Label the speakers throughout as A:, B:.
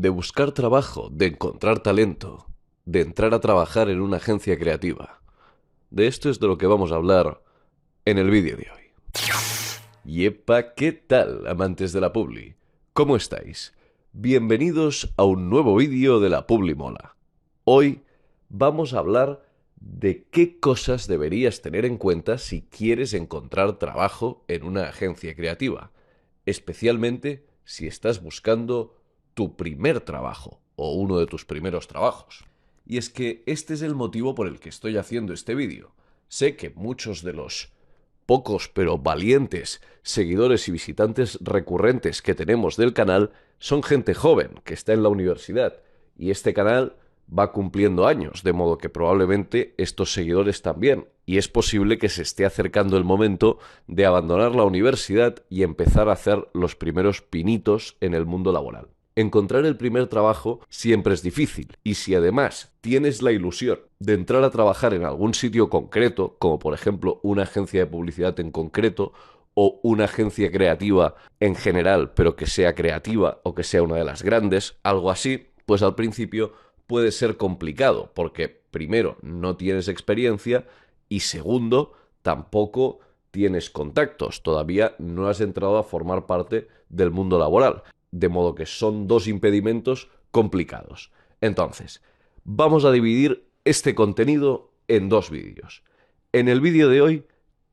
A: de buscar trabajo, de encontrar talento, de entrar a trabajar en una agencia creativa. De esto es de lo que vamos a hablar en el vídeo de hoy. Yepa, ¿qué tal, amantes de la Publi? ¿Cómo estáis? Bienvenidos a un nuevo vídeo de la Publi Mola. Hoy vamos a hablar de qué cosas deberías tener en cuenta si quieres encontrar trabajo en una agencia creativa, especialmente si estás buscando tu primer trabajo o uno de tus primeros trabajos. Y es que este es el motivo por el que estoy haciendo este vídeo. Sé que muchos de los pocos pero valientes seguidores y visitantes recurrentes que tenemos del canal son gente joven que está en la universidad, y este canal va cumpliendo años, de modo que probablemente estos seguidores también, y es posible que se esté acercando el momento de abandonar la universidad y empezar a hacer los primeros pinitos en el mundo laboral. Encontrar el primer trabajo siempre es difícil, y si además tienes la ilusión de entrar a trabajar en algún sitio concreto, como por ejemplo una agencia de publicidad en concreto, o una agencia creativa en general, pero que sea creativa o que sea una de las grandes, algo así, pues al principio puede ser complicado, porque primero no tienes experiencia y segundo tampoco tienes contactos, todavía no has entrado a formar parte del mundo laboral, de modo que son dos impedimentos complicados. Entonces, vamos a dividir este contenido en dos vídeos. En el vídeo de hoy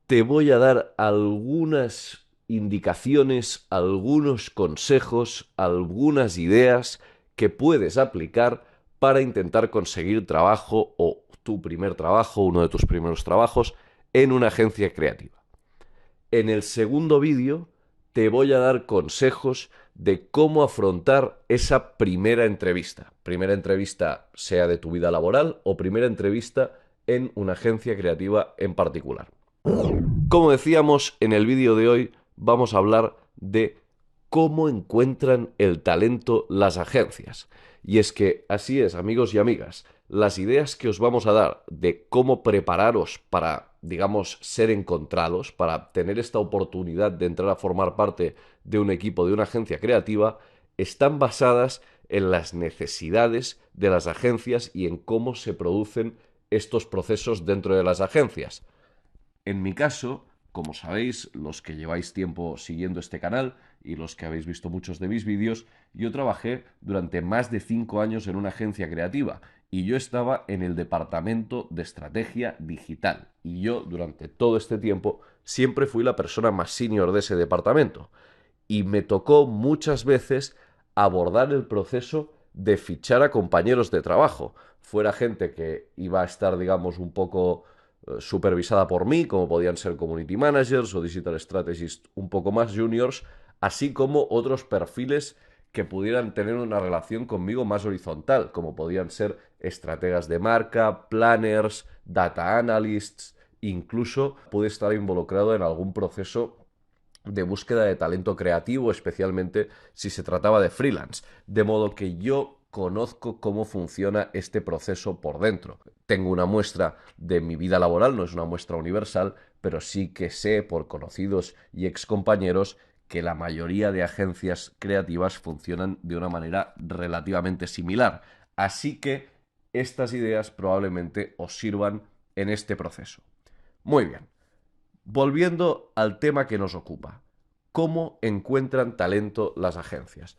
A: te voy a dar algunas indicaciones, algunos consejos, algunas ideas que puedes aplicar para intentar conseguir trabajo o tu primer trabajo, uno de tus primeros trabajos, en una agencia creativa. En el segundo vídeo te voy a dar consejos de cómo afrontar esa primera entrevista sea de tu vida laboral o primera entrevista en una agencia creativa en particular. Como decíamos, en el vídeo de hoy vamos a hablar de cómo encuentran el talento las agencias. Y es que así es, amigos y amigas, las ideas que os vamos a dar de cómo prepararos para, digamos, ser encontrados, para tener esta oportunidad de entrar a formar parte de un equipo de una agencia creativa, están basadas en las necesidades de las agencias y en cómo se producen estos procesos dentro de las agencias. En mi caso, como sabéis, los que lleváis tiempo siguiendo este canal y los que habéis visto muchos de mis vídeos, yo trabajé durante más de 5 años en una agencia creativa y yo estaba en el departamento de estrategia digital. Y yo, durante todo este tiempo, siempre fui la persona más senior de ese departamento. Y me tocó muchas veces abordar el proceso de fichar a compañeros de trabajo. Fuera gente que iba a estar, digamos, un poco supervisada por mí, como podían ser community managers o digital strategists un poco más juniors, así como otros perfiles que pudieran tener una relación conmigo más horizontal, como podían ser estrategas de marca, planners, data analysts, incluso pude estar involucrado en algún proceso de búsqueda de talento creativo, especialmente si se trataba de freelance. De modo que yo conozco cómo funciona este proceso por dentro. Tengo una muestra de mi vida laboral, no es una muestra universal, pero sí que sé por conocidos y excompañeros que la mayoría de agencias creativas funcionan de una manera relativamente similar. Así que estas ideas probablemente os sirvan en este proceso. Muy bien. Volviendo al tema que nos ocupa, ¿cómo encuentran talento las agencias?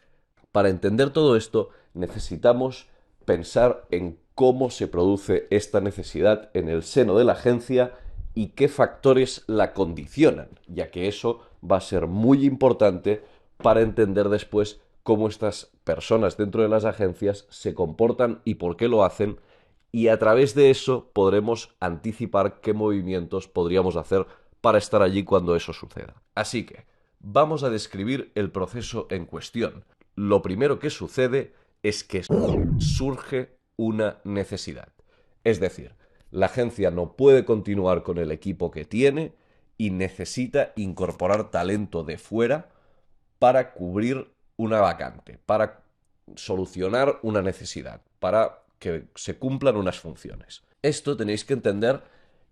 A: Para entender todo esto necesitamos pensar en cómo se produce esta necesidad en el seno de la agencia y qué factores la condicionan, ya que eso va a ser muy importante para entender después cómo estas personas dentro de las agencias se comportan y por qué lo hacen, y a través de eso podremos anticipar qué movimientos podríamos hacer para estar allí cuando eso suceda. Así que vamos a describir el proceso en cuestión. Lo primero que sucede es que surge una necesidad. Es decir, la agencia no puede continuar con el equipo que tiene y necesita incorporar talento de fuera para cubrir una vacante, para solucionar una necesidad, para que se cumplan unas funciones. Esto tenéis que entender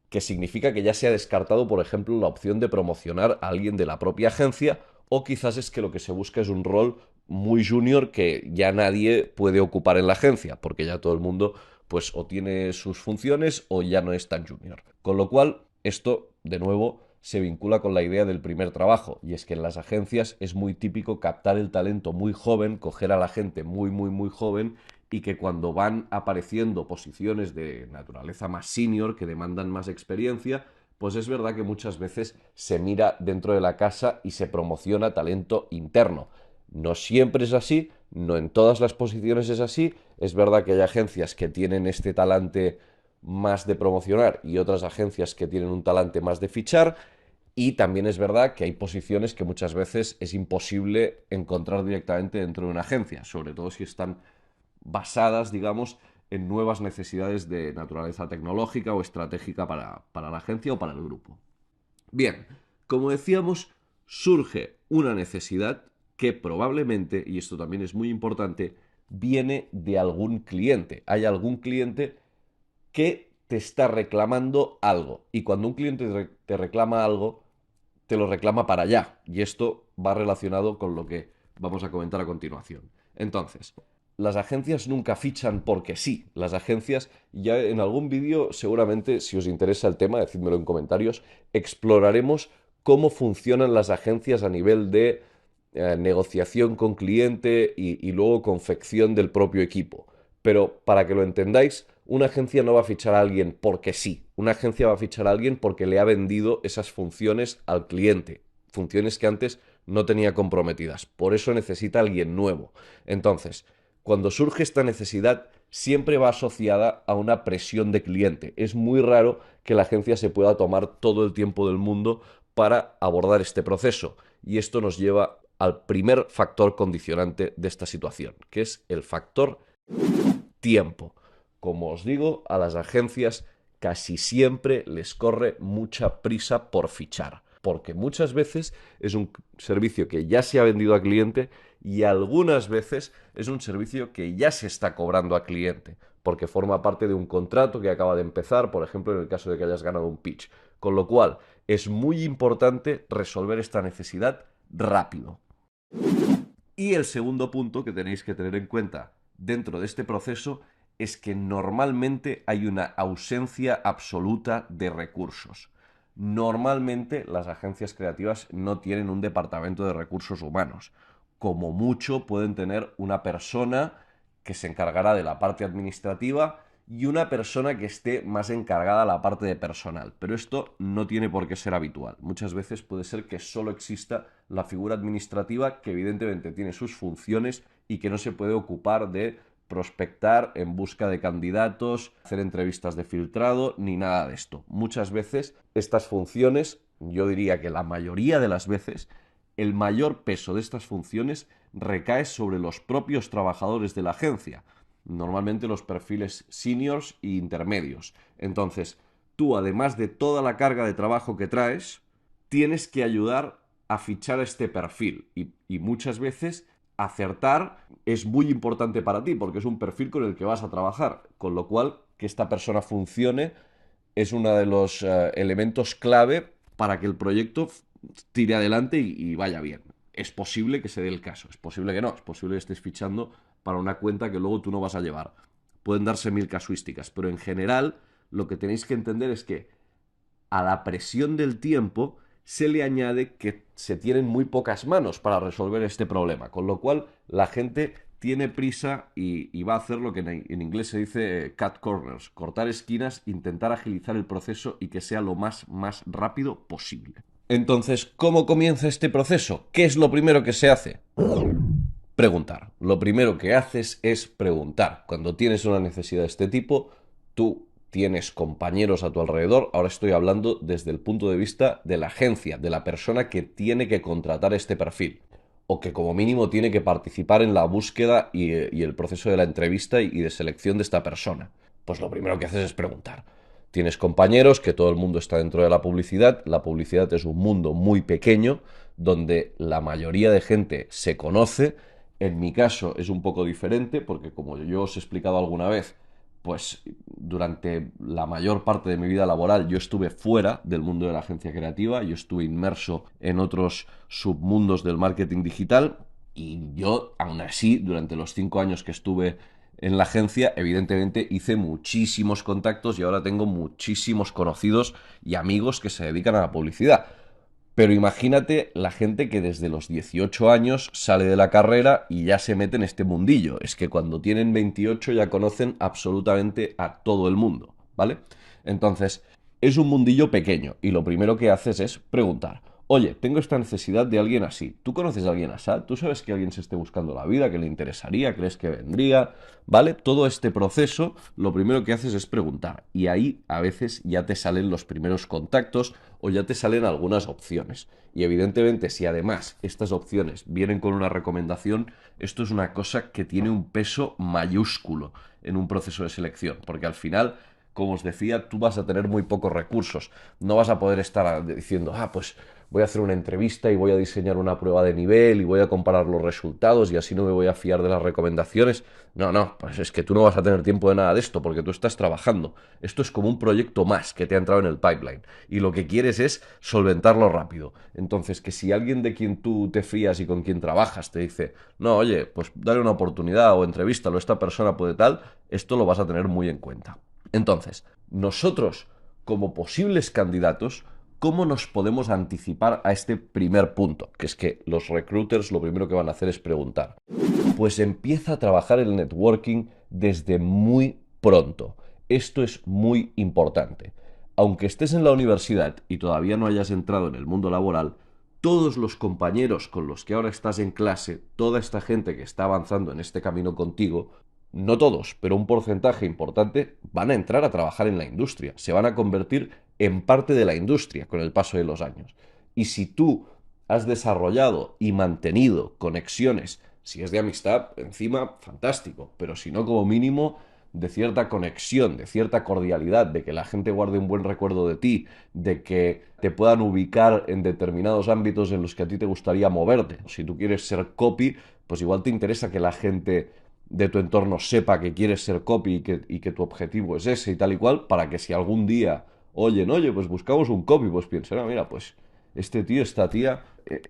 A: que significa que ya se ha descartado, por ejemplo, la opción de promocionar a alguien de la propia agencia, o quizás es que lo que se busca es un rol muy junior que ya nadie puede ocupar en la agencia, porque ya todo el mundo pues o tiene sus funciones o ya no es tan junior. Con lo cual, esto, de nuevo, se vincula con la idea del primer trabajo, y es que en las agencias es muy típico captar el talento muy joven, coger a la gente muy joven, y que cuando van apareciendo posiciones de naturaleza más senior, que demandan más experiencia, pues es verdad que muchas veces se mira dentro de la casa y se promociona talento interno. No siempre es así, no en todas las posiciones es así. Es verdad que hay agencias que tienen este talante más de promocionar y otras agencias que tienen un talante más de fichar. Y también es verdad que hay posiciones que muchas veces es imposible encontrar directamente dentro de una agencia, sobre todo si están basadas, digamos, en nuevas necesidades de naturaleza tecnológica o estratégica para la agencia o para el grupo. Bien, como decíamos, surge una necesidad que probablemente, y esto también es muy importante, viene de algún cliente. Hay algún cliente que te está reclamando algo. Y cuando un cliente te reclama algo, te lo reclama para allá. Y esto va relacionado con lo que vamos a comentar a continuación. Entonces, las agencias nunca fichan porque sí. Las agencias, ya en algún vídeo, seguramente, si os interesa el tema, decídmelo en comentarios, exploraremos cómo funcionan las agencias a nivel de negociación con cliente y luego confección del propio equipo. Pero para que lo entendáis, una agencia no va a fichar a alguien porque sí. Una agencia va a fichar a alguien porque le ha vendido esas funciones al cliente. Funciones que antes no tenía comprometidas. Por eso necesita a alguien nuevo. Entonces, cuando surge esta necesidad, siempre va asociada a una presión de cliente. Es muy raro que la agencia se pueda tomar todo el tiempo del mundo para abordar este proceso. Y esto nos lleva al primer factor condicionante de esta situación, que es el factor tiempo. Como os digo, a las agencias casi siempre les corre mucha prisa por fichar, porque muchas veces es un servicio que ya se ha vendido a cliente y algunas veces es un servicio que ya se está cobrando a cliente, porque forma parte de un contrato que acaba de empezar, por ejemplo, en el caso de que hayas ganado un pitch. Con lo cual, es muy importante resolver esta necesidad rápido. Y el segundo punto que tenéis que tener en cuenta dentro de este proceso es que normalmente hay una ausencia absoluta de recursos. Normalmente las agencias creativas no tienen un departamento de recursos humanos. Como mucho pueden tener una persona que se encargará de la parte administrativa y una persona que esté más encargada de la parte de personal. Pero esto no tiene por qué ser habitual. Muchas veces puede ser que solo exista la figura administrativa, que evidentemente tiene sus funciones y que no se puede ocupar de prospectar en busca de candidatos, hacer entrevistas de filtrado, ni nada de esto. Muchas veces estas funciones, yo diría que la mayoría de las veces, el mayor peso de estas funciones recae sobre los propios trabajadores de la agencia, normalmente los perfiles seniors e intermedios. Entonces, tú, además de toda la carga de trabajo que traes, tienes que ayudar a fichar este perfil. Y muchas veces acertar es muy importante para ti, porque es un perfil con el que vas a trabajar. Con lo cual, que esta persona funcione es uno de los elementos clave para que el proyecto tire adelante y vaya bien. Es posible que se dé el caso, es posible que no, es posible que estés fichando para una cuenta que luego tú no vas a llevar. Pueden darse mil casuísticas, pero en general lo que tenéis que entender es que a la presión del tiempo se le añade que se tienen muy pocas manos para resolver este problema, con lo cual la gente tiene prisa y va a hacer lo que en inglés se dice cut corners, cortar esquinas, intentar agilizar el proceso y que sea lo más rápido posible. Entonces, ¿cómo comienza este proceso? ¿Qué es lo primero que se hace? Preguntar. Lo primero que haces es preguntar. Cuando tienes una necesidad de este tipo, tú tienes compañeros a tu alrededor. Ahora estoy hablando desde el punto de vista de la agencia, de la persona que tiene que contratar este perfil, o que como mínimo tiene que participar en la búsqueda y el proceso de la entrevista y de selección de esta persona. Pues lo primero que haces es preguntar. Tienes compañeros, que todo el mundo está dentro de la publicidad. La publicidad es un mundo muy pequeño donde la mayoría de gente se conoce. En mi caso es un poco diferente porque, como yo os he explicado alguna vez, pues durante la mayor parte de mi vida laboral yo estuve fuera del mundo de la agencia creativa, yo estuve inmerso en otros submundos del marketing digital Y yo, aún así, durante los 5 años que estuve en la agencia, evidentemente hice muchísimos contactos y ahora tengo muchísimos conocidos y amigos que se dedican a la publicidad. Pero imagínate la gente que desde los 18 años sale de la carrera y ya se mete en este mundillo. Es que cuando tienen 28 ya conocen absolutamente a todo el mundo, ¿vale? Entonces, es un mundillo pequeño y lo primero que haces es preguntar, oye, tengo esta necesidad de alguien así. ¿Tú conoces a alguien así? ¿Tú sabes que alguien se esté buscando la vida, que le interesaría, crees que vendría? ¿Vale? Todo este proceso, lo primero que haces es preguntar. Y ahí a veces ya te salen los primeros contactos o ya te salen algunas opciones. Y evidentemente, si además estas opciones vienen con una recomendación, esto es una cosa que tiene un peso mayúsculo en un proceso de selección. Porque al final, como os decía, tú vas a tener muy pocos recursos. No vas a poder estar diciendo, pues voy a hacer una entrevista y voy a diseñar una prueba de nivel y voy a comparar los resultados y así no me voy a fiar de las recomendaciones. No, pues es que tú no vas a tener tiempo de nada de esto porque tú estás trabajando. Esto es como un proyecto más que te ha entrado en el pipeline y lo que quieres es solventarlo rápido. Entonces, que si alguien de quien tú te fías y con quien trabajas te dice, no, oye, pues dale una oportunidad o entrevístalo, esta persona puede tal, esto lo vas a tener muy en cuenta. Entonces, nosotros, como posibles candidatos, ¿cómo nos podemos anticipar a este primer punto? Que es que los recruiters lo primero que van a hacer es preguntar. Pues empieza a trabajar el networking desde muy pronto. Esto es muy importante. Aunque estés en la universidad y todavía no hayas entrado en el mundo laboral, todos los compañeros con los que ahora estás en clase, toda esta gente que está avanzando en este camino contigo, no todos, pero un porcentaje importante, van a entrar a trabajar en la industria, se van a convertir en parte de la industria con el paso de los años. Y si tú has desarrollado y mantenido conexiones, si es de amistad, encima, fantástico, pero si no, como mínimo, de cierta conexión, de cierta cordialidad, de que la gente guarde un buen recuerdo de ti, de que te puedan ubicar en determinados ámbitos en los que a ti te gustaría moverte. Si tú quieres ser copy, pues igual te interesa que la gente de tu entorno sepa que quieres ser copy y que tu objetivo es ese y tal y cual, para que si algún día oye, pues buscamos un copy, pues piensen, mira, pues este tío, esta tía,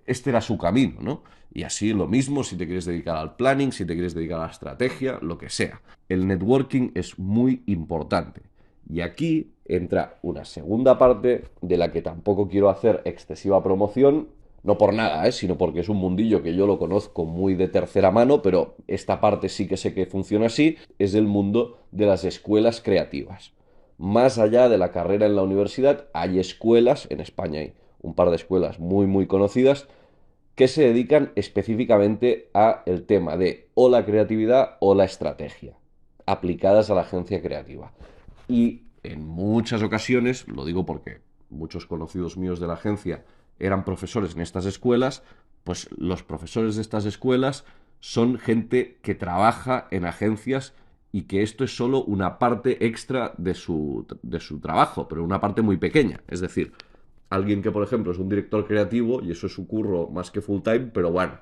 A: este era su camino, ¿no? Y así lo mismo si te quieres dedicar al planning, si te quieres dedicar a la estrategia, lo que sea. El networking es muy importante. Y aquí entra una segunda parte de la que tampoco quiero hacer excesiva promoción, no por nada, sino porque es un mundillo que yo lo conozco muy de tercera mano, pero esta parte sí que sé que funciona así, es el mundo de las escuelas creativas. Más allá de la carrera en la universidad, hay escuelas, en España hay un par de escuelas muy conocidas, que se dedican específicamente a el tema de o la creatividad o la estrategia, aplicadas a la agencia creativa. Y en muchas ocasiones, lo digo porque muchos conocidos míos de la agencia eran profesores en estas escuelas, pues los profesores de estas escuelas son gente que trabaja en agencias y que esto es solo una parte extra de su trabajo, pero una parte muy pequeña. Es decir, alguien que, por ejemplo, es un director creativo y eso es su curro más que full time, pero bueno,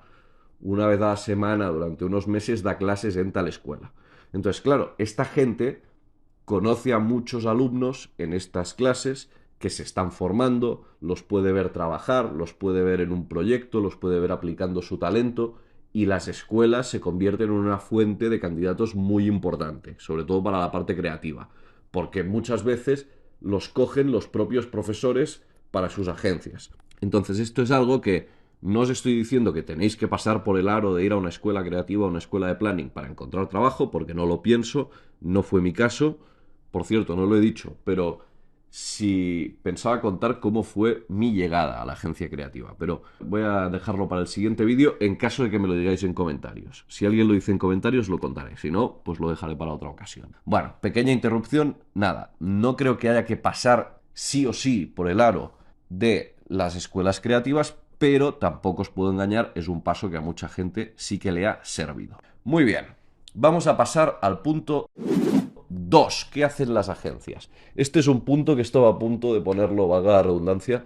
A: una vez a la semana durante unos meses da clases en tal escuela. Entonces, claro, esta gente conoce a muchos alumnos en estas clases que se están formando, los puede ver trabajar, los puede ver en un proyecto, los puede ver aplicando su talento y las escuelas se convierten en una fuente de candidatos muy importante, sobre todo para la parte creativa, porque muchas veces los cogen los propios profesores para sus agencias. Entonces esto es algo que no os estoy diciendo que tenéis que pasar por el aro de ir a una escuela creativa o una escuela de planning para encontrar trabajo, porque no lo pienso, no fue mi caso. Por cierto, no lo he dicho, pero si pensaba contar cómo fue mi llegada a la agencia creativa, pero voy a dejarlo para el siguiente vídeo en caso de que me lo digáis en comentarios. Si alguien lo dice en comentarios, lo contaré. Si no, pues lo dejaré para otra ocasión. Bueno, pequeña interrupción, nada. No creo que haya que pasar sí o sí por el aro de las escuelas creativas, pero tampoco os puedo engañar, es un paso que a mucha gente sí que le ha servido. Muy bien, vamos a pasar al punto 2. ¿Qué hacen las agencias? Este es un punto que estaba a punto de ponerlo, valga la redundancia,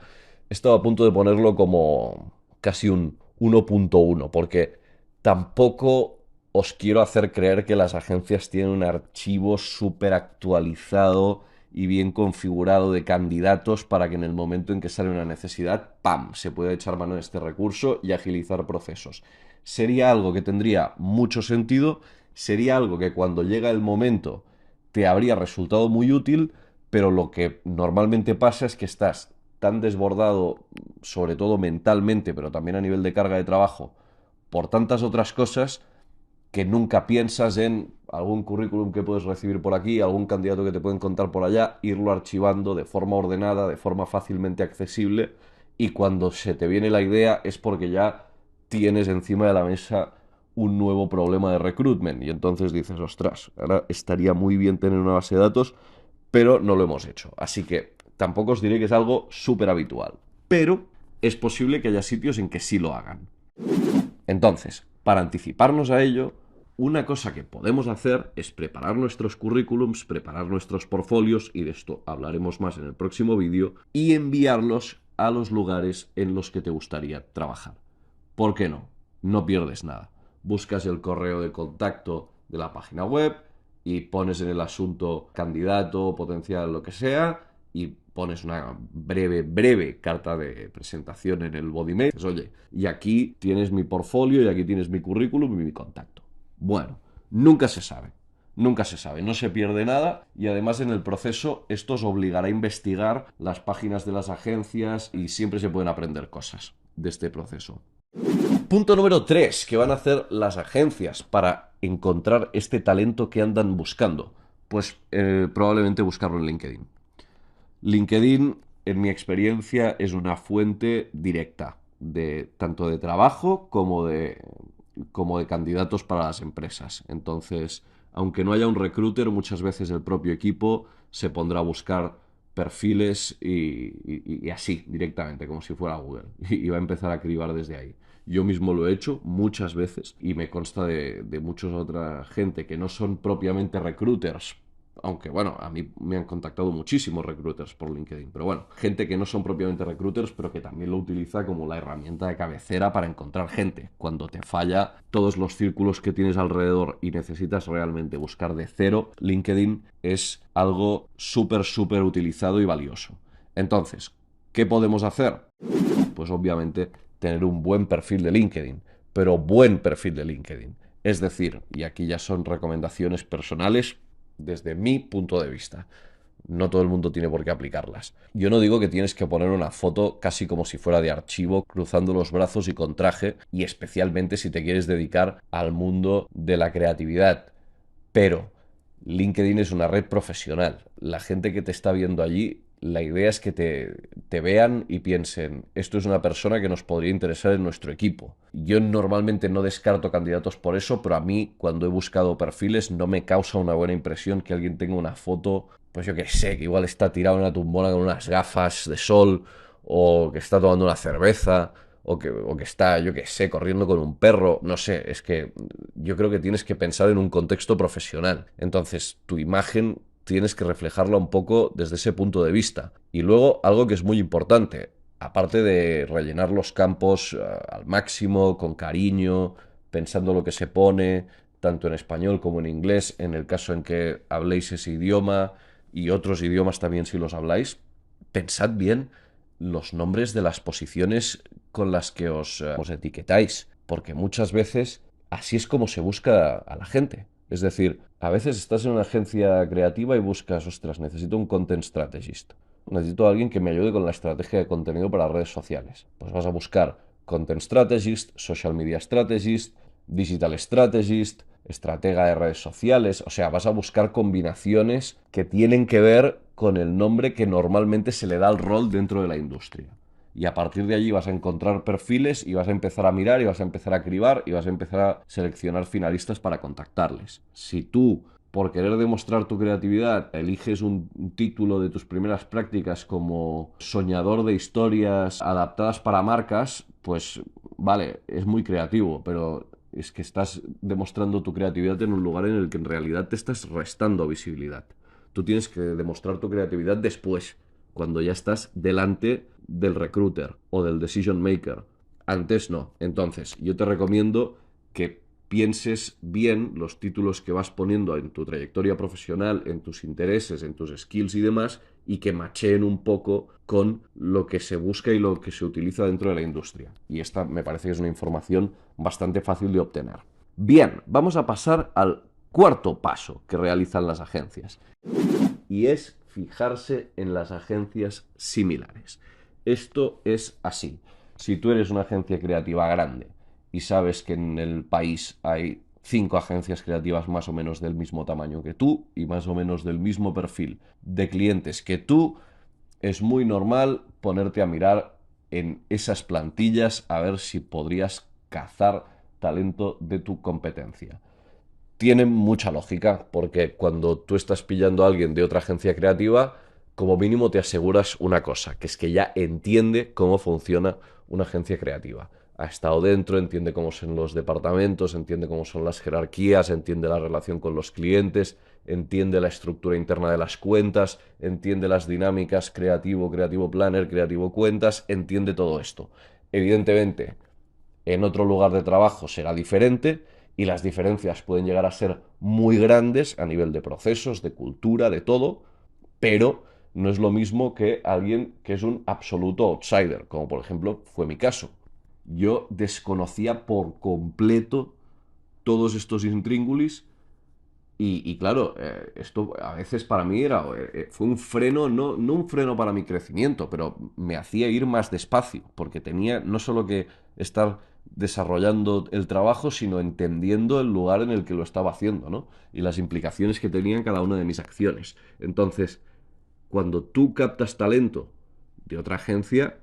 A: estaba a punto de ponerlo como casi un 1.1, porque tampoco os quiero hacer creer que las agencias tienen un archivo súper actualizado y bien configurado de candidatos para que en el momento en que sale una necesidad, ¡pam!, se pueda echar mano de este recurso y agilizar procesos. sería algo que tendría mucho sentido, sería algo que cuando llega el momento te habría resultado muy útil, pero lo que normalmente pasa es que estás tan desbordado, sobre todo mentalmente, pero también a nivel de carga de trabajo, por tantas otras cosas, que nunca piensas en algún currículum que puedes recibir por aquí, algún candidato que te pueden contar por allá, irlo archivando de forma ordenada, de forma fácilmente accesible, y cuando se te viene la idea es porque ya tienes encima de la mesa un nuevo problema de recruitment y entonces dices, ostras, ahora estaría muy bien tener una base de datos, pero no lo hemos hecho. Así que tampoco os diré que es algo súper habitual, pero es posible que haya sitios en que sí lo hagan. Entonces, para anticiparnos a ello, una cosa que podemos hacer es preparar nuestros currículums, preparar nuestros portfolios, y de esto hablaremos más en el próximo vídeo, y enviarlos a los lugares en los que te gustaría trabajar. ¿Por qué no? No pierdes nada. Buscas el correo de contacto de la página web y pones en el asunto candidato, potencial, lo que sea, y pones una breve carta de presentación en el body mail. Dices, oye, y aquí tienes mi portfolio, y aquí tienes mi currículum y mi contacto. Bueno, nunca se sabe. Nunca se sabe, no se pierde nada, y además en el proceso esto os obligará a investigar las páginas de las agencias y siempre se pueden aprender cosas de este proceso. Punto número 3 que van a hacer las agencias para encontrar este talento que andan buscando. Pues probablemente buscarlo en LinkedIn. LinkedIn, en mi experiencia, es una fuente directa de tanto de trabajo como de candidatos para las empresas. Entonces, aunque no haya un recruiter, muchas veces el propio equipo se pondrá a buscar perfiles y así, directamente, como si fuera Google. Y va a empezar a cribar desde ahí. Yo mismo lo he hecho muchas veces y me consta de mucha otra gente que no son propiamente recruiters, aunque bueno, a mí me han contactado muchísimos recruiters por LinkedIn, pero bueno, gente que no son propiamente recruiters, pero que también lo utiliza como la herramienta de cabecera para encontrar gente. Cuando te falla todos los círculos que tienes alrededor y necesitas realmente buscar de cero, LinkedIn es algo súper utilizado y valioso. Entonces, ¿qué podemos hacer? Pues obviamente tener un buen perfil de LinkedIn, pero buen perfil de LinkedIn. Es decir, y aquí ya son recomendaciones personales desde mi punto de vista. No todo el mundo tiene por qué aplicarlas. Yo no digo que tienes que poner una foto casi como si fuera de archivo, cruzando los brazos y con traje, y especialmente si te quieres dedicar al mundo de la creatividad. Pero LinkedIn es una red profesional. La gente que te está viendo allí, la idea es que te vean y piensen, esto es una persona que nos podría interesar en nuestro equipo. Yo normalmente no descarto candidatos por eso, pero a mí, cuando he buscado perfiles, no me causa una buena impresión que alguien tenga una foto, pues yo qué sé, que igual está tirado en una tumbona con unas gafas de sol, o que está tomando una cerveza, o que está, yo qué sé, corriendo con un perro. No sé, es que yo creo que tienes que pensar en un contexto profesional. Entonces, tu imagen tienes que reflejarla un poco desde ese punto de vista. Y luego, algo que es muy importante, aparte de rellenar los campos al máximo, con cariño, pensando lo que se pone, tanto en español como en inglés, en el caso en que habléis ese idioma y otros idiomas también si los habláis, pensad bien los nombres de las posiciones con las que os etiquetáis, porque muchas veces así es como se busca a la gente. Es decir, a veces estás en una agencia creativa y buscas, ostras, necesito un content strategist. Necesito a alguien que me ayude con la estrategia de contenido para redes sociales. Pues vas a buscar content strategist, social media strategist, digital strategist, estratega de redes sociales. O sea, vas a buscar combinaciones que tienen que ver con el nombre que normalmente se le da al rol dentro de la industria. Y a partir de allí vas a encontrar perfiles y vas a empezar a mirar y vas a empezar a cribar y vas a empezar a seleccionar finalistas para contactarles. Si tú, por querer demostrar tu creatividad, eliges un título de tus primeras prácticas como soñador de historias adaptadas para marcas, pues vale, es muy creativo, pero es que estás demostrando tu creatividad en un lugar en el que en realidad te estás restando visibilidad. Tú tienes que demostrar tu creatividad después, cuando ya estás delante del recruiter o del decision maker. Antes no. Entonces, yo te recomiendo que pienses bien los títulos que vas poniendo en tu trayectoria profesional, en tus intereses, en tus skills y demás, y que macheen un poco con lo que se busca y lo que se utiliza dentro de la industria. Y esta me parece que es una información bastante fácil de obtener. Bien, vamos a pasar al cuarto paso que realizan las agencias. Y es fijarse en las agencias similares. Esto es así. Si tú eres una agencia creativa grande y sabes que en el país hay 5 agencias creativas más o menos del mismo tamaño que tú y más o menos del mismo perfil de clientes que tú, es muy normal ponerte a mirar en esas plantillas a ver si podrías cazar talento de tu competencia. Tiene mucha lógica, porque cuando tú estás pillando a alguien de otra agencia creativa, como mínimo te aseguras una cosa, que es que ya entiende cómo funciona una agencia creativa. Ha estado dentro, entiende cómo son los departamentos, entiende cómo son las jerarquías, entiende la relación con los clientes, entiende la estructura interna de las cuentas, entiende las dinámicas creativo, creativo planner, creativo cuentas, entiende todo esto. Evidentemente, en otro lugar de trabajo será diferente y las diferencias pueden llegar a ser muy grandes a nivel de procesos, de cultura, de todo, pero no es lo mismo que alguien que es un absoluto outsider, como por ejemplo fue mi caso. Yo desconocía por completo todos estos intríngulis y claro, esto a veces para mí fue un freno, no un freno para mi crecimiento, pero me hacía ir más despacio, porque tenía no solo que estar desarrollando el trabajo, sino entendiendo el lugar en el que lo estaba haciendo, ¿no? Y las implicaciones que tenía en cada una de mis acciones. Entonces, cuando tú captas talento de otra agencia,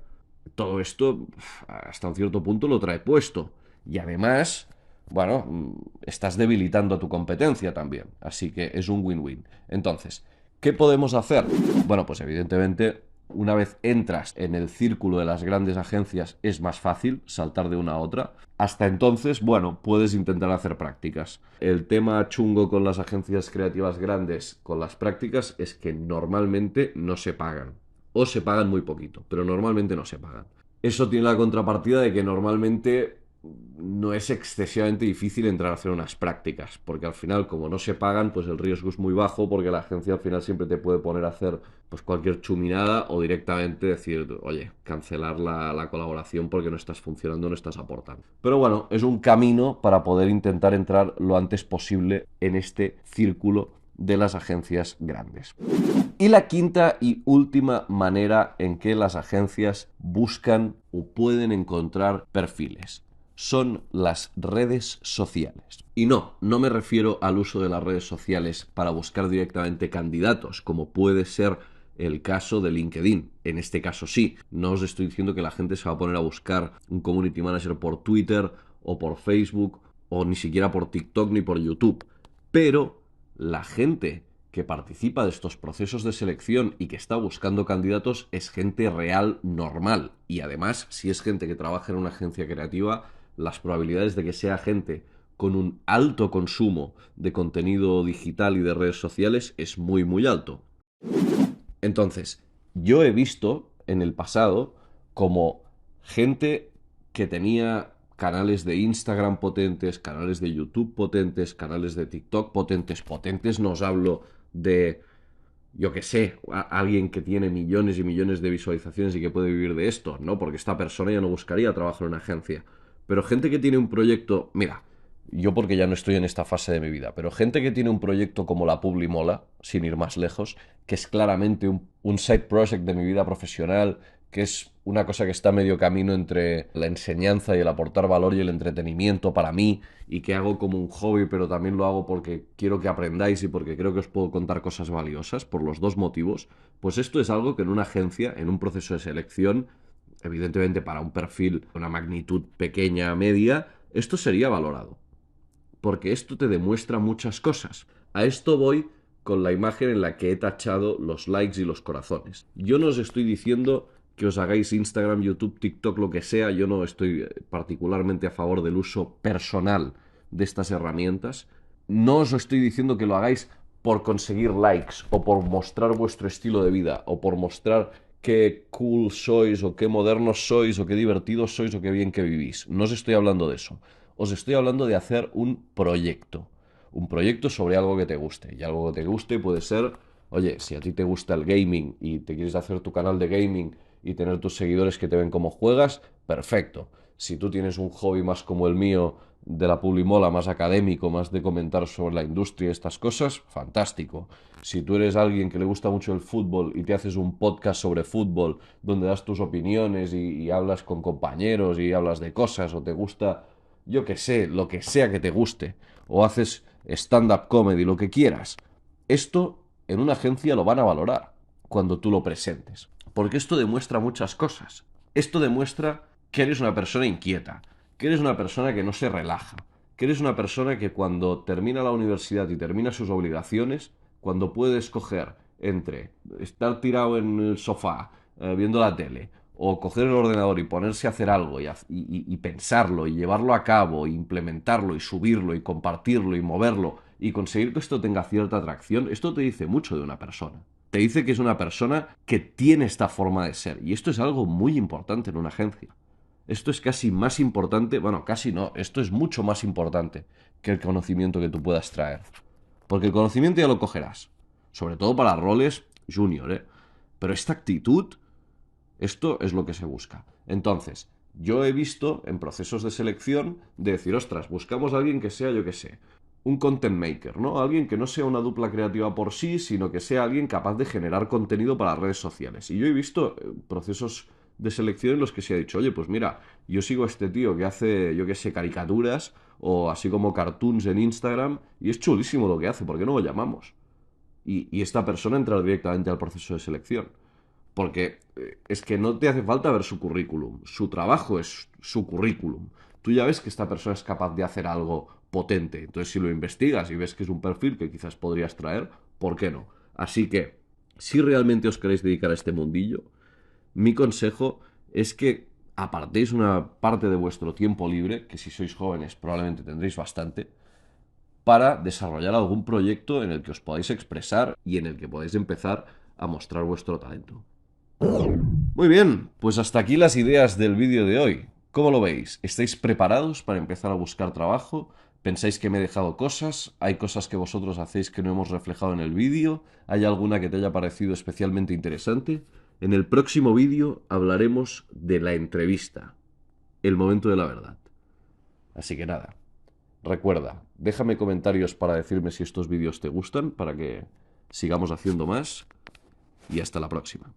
A: todo esto hasta un cierto punto lo trae puesto. Y además, bueno, estás debilitando a tu competencia también. Así que es un win-win. Entonces, ¿qué podemos hacer? Bueno, pues evidentemente, una vez entras en el círculo de las grandes agencias, es más fácil saltar de una a otra. Hasta entonces, bueno, puedes intentar hacer prácticas. El tema chungo con las agencias creativas grandes, con las prácticas, es que normalmente no se pagan. O se pagan muy poquito, pero normalmente no se pagan. Eso tiene la contrapartida de que normalmente no es excesivamente difícil entrar a hacer unas prácticas, porque al final, como no se pagan, pues el riesgo es muy bajo, porque la agencia al final siempre te puede poner a hacer pues cualquier chuminada o directamente decir, oye, cancelar la colaboración porque no estás funcionando, no estás aportando. Pero bueno, es un camino para poder intentar entrar lo antes posible en este círculo de las agencias grandes. Y la quinta y última manera en que las agencias buscan o pueden encontrar perfiles son las redes sociales. Y no me refiero al uso de las redes sociales para buscar directamente candidatos, como puede ser el caso de LinkedIn. En este caso sí, no os estoy diciendo que la gente se va a poner a buscar un community manager por Twitter o por Facebook o ni siquiera por TikTok ni por YouTube. Pero la gente que participa de estos procesos de selección y que está buscando candidatos es gente real, normal. Y además, si es gente que trabaja en una agencia creativa, las probabilidades de que sea gente con un alto consumo de contenido digital y de redes sociales es muy, muy alto. Entonces, yo he visto en el pasado como gente que tenía canales de Instagram potentes, canales de YouTube potentes, canales de TikTok potentes, no os hablo de, yo qué sé, alguien que tiene millones y millones de visualizaciones y que puede vivir de esto, ¿no? Porque esta persona ya no buscaría trabajo en una agencia. Pero gente que tiene un proyecto, mira, yo porque ya no estoy en esta fase de mi vida, pero gente que tiene un proyecto como la Publimola, sin ir más lejos, que es claramente un side project de mi vida profesional, que es una cosa que está a medio camino entre la enseñanza y el aportar valor y el entretenimiento para mí, y que hago como un hobby, pero también lo hago porque quiero que aprendáis y porque creo que os puedo contar cosas valiosas, por los dos motivos, pues esto es algo que en una agencia, en un proceso de selección, evidentemente para un perfil de una magnitud pequeña, media, esto sería valorado. Porque esto te demuestra muchas cosas. A esto voy con la imagen en la que he tachado los likes y los corazones. Yo no os estoy diciendo que os hagáis Instagram, YouTube, TikTok, lo que sea. Yo no estoy particularmente a favor del uso personal de estas herramientas. No os estoy diciendo que lo hagáis por conseguir likes o por mostrar vuestro estilo de vida o por mostrar qué cool sois o qué modernos sois o qué divertidos sois o qué bien que vivís. No os estoy hablando de eso. Os estoy hablando de hacer un proyecto sobre algo que te guste. Y algo que te guste puede ser Oye, si a ti te gusta el gaming y te quieres hacer tu canal de gaming y tener tus seguidores que te ven cómo juegas, perfecto. Si tú tienes un hobby más como el mío, de la publimola, más académico, más de comentar sobre la industria y estas cosas, fantástico. Si tú eres alguien que le gusta mucho el fútbol y te haces un podcast sobre fútbol donde das tus opiniones y hablas con compañeros y hablas de cosas, o te gusta, yo qué sé, lo que sea que te guste, o haces stand-up comedy, lo que quieras, esto en una agencia lo van a valorar cuando tú lo presentes. Porque esto demuestra muchas cosas. Esto demuestra que eres una persona inquieta, que eres una persona que no se relaja, que eres una persona que cuando termina la universidad y termina sus obligaciones, cuando puede escoger entre estar tirado en el sofá viendo la tele o coger el ordenador y ponerse a hacer algo y pensarlo y llevarlo a cabo, e implementarlo y subirlo y compartirlo y moverlo y conseguir que esto tenga cierta atracción, esto te dice mucho de una persona. Te dice que es una persona que tiene esta forma de ser. Y esto es algo muy importante en una agencia. Esto es casi más importante, bueno, casi no, esto es mucho más importante que el conocimiento que tú puedas traer. Porque el conocimiento ya lo cogerás. Sobre todo para roles junior, ¿eh? Pero esta actitud, esto es lo que se busca. Entonces, yo he visto en procesos de selección de decir, ostras, buscamos a alguien que sea, yo que sé, un content maker, ¿no? Alguien que no sea una dupla creativa por sí, sino que sea alguien capaz de generar contenido para redes sociales. Y yo he visto procesos de selección en los que se ha dicho, oye, pues mira, yo sigo a este tío que hace, yo que sé, caricaturas o así como cartoons en Instagram y es chulísimo lo que hace, ¿por qué no lo llamamos? Y esta persona entra directamente al proceso de selección. Porque es que no te hace falta ver su currículum. Su trabajo es su currículum. Tú ya ves que esta persona es capaz de hacer algo potente. Entonces, si lo investigas y ves que es un perfil que quizás podrías traer, ¿por qué no? Así que, si realmente os queréis dedicar a este mundillo, mi consejo es que apartéis una parte de vuestro tiempo libre, que si sois jóvenes probablemente tendréis bastante, para desarrollar algún proyecto en el que os podáis expresar y en el que podáis empezar a mostrar vuestro talento. Muy bien, pues hasta aquí las ideas del vídeo de hoy. ¿Cómo lo veis? ¿Estáis preparados para empezar a buscar trabajo? ¿Pensáis que me he dejado cosas? ¿Hay cosas que vosotros hacéis que no hemos reflejado en el vídeo? ¿Hay alguna que te haya parecido especialmente interesante? En el próximo vídeo hablaremos de la entrevista, el momento de la verdad. Así que nada, recuerda, déjame comentarios para decirme si estos vídeos te gustan, para que sigamos haciendo más, y hasta la próxima.